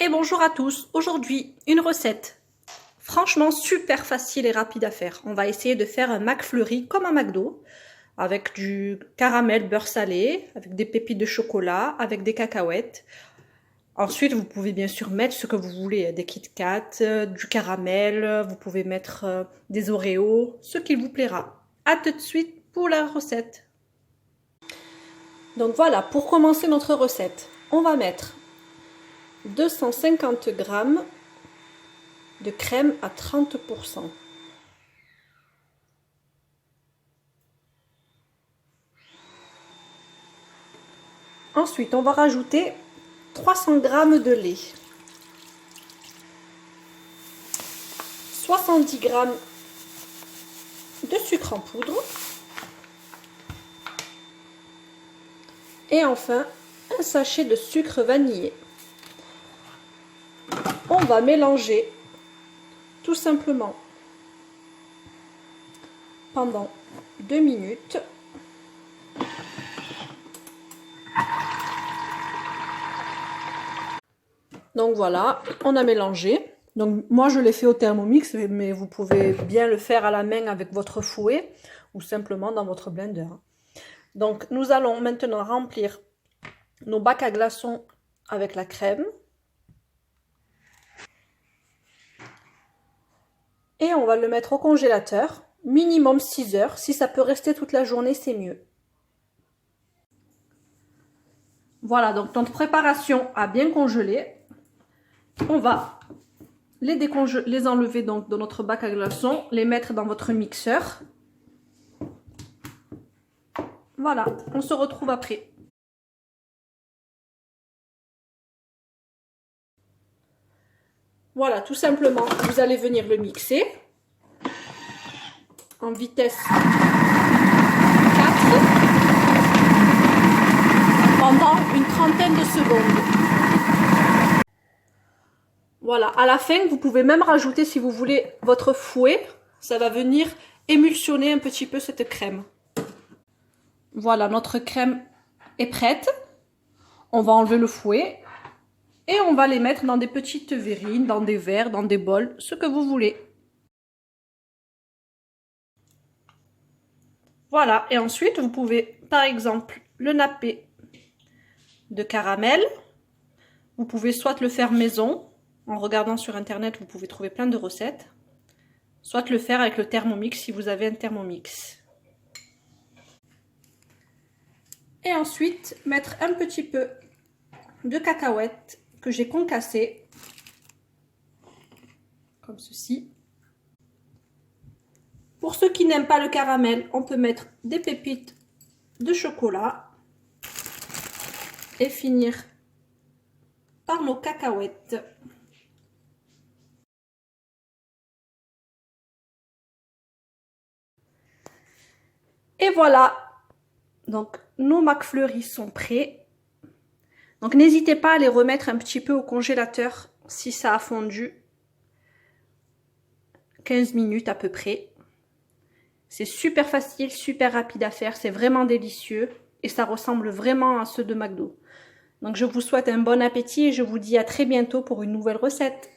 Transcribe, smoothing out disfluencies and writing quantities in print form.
Et bonjour à tous, aujourd'hui une recette franchement super facile et rapide à faire. On va essayer de faire un McFlurry comme un McDo avec du caramel beurre salé, avec des pépites de chocolat, avec des cacahuètes. Ensuite vous pouvez bien sûr mettre ce que vous voulez, des Kit Kat, du caramel, vous pouvez mettre des Oreos, ce qui vous plaira. À tout de suite pour la recette. Donc voilà, pour commencer notre recette, on va mettre 250 g de crème à 30%. Ensuite, on va rajouter 300 g de lait, 70 g de sucre en poudre et enfin un sachet de sucre vanillé. On va mélanger tout simplement pendant 2 minutes. Donc voilà, on a mélangé. Donc moi je l'ai fait au Thermomix, mais vous pouvez bien le faire à la main avec votre fouet ou simplement dans votre blender. Donc nous allons maintenant remplir nos bacs à glaçons avec la crème. Et on va le mettre au congélateur, minimum 6 heures. Si ça peut rester toute la journée, c'est mieux. Voilà, donc notre préparation a bien congelé. On va les enlever donc de notre bac à glaçons, les mettre dans votre mixeur. Voilà, on se retrouve après. Voilà, tout simplement, vous allez venir le mixer en vitesse 4 pendant une trentaine de secondes. Voilà, à la fin, vous pouvez même rajouter, si vous voulez, votre fouet. Ça va venir émulsionner un petit peu cette crème. Voilà, notre crème est prête. On va enlever le fouet. Et on va les mettre dans des petites verrines, dans des verres, dans des bols, ce que vous voulez. Voilà, et ensuite vous pouvez par exemple le napper de caramel. Vous pouvez soit le faire maison, en regardant sur internet vous pouvez trouver plein de recettes, soit le faire avec le Thermomix si vous avez un Thermomix. Et ensuite mettre un petit peu de cacahuètes que j'ai concassé comme ceci. Pour ceux qui n'aiment pas le caramel, on peut mettre des pépites de chocolat et finir par nos cacahuètes. Et voilà, donc nos McFlurry sont prêts. Donc n'hésitez pas à les remettre un petit peu au congélateur si ça a fondu. 15 minutes à peu près. C'est super facile, super rapide à faire, c'est vraiment délicieux et ça ressemble vraiment à ceux de McDo. Donc je vous souhaite un bon appétit et je vous dis à très bientôt pour une nouvelle recette.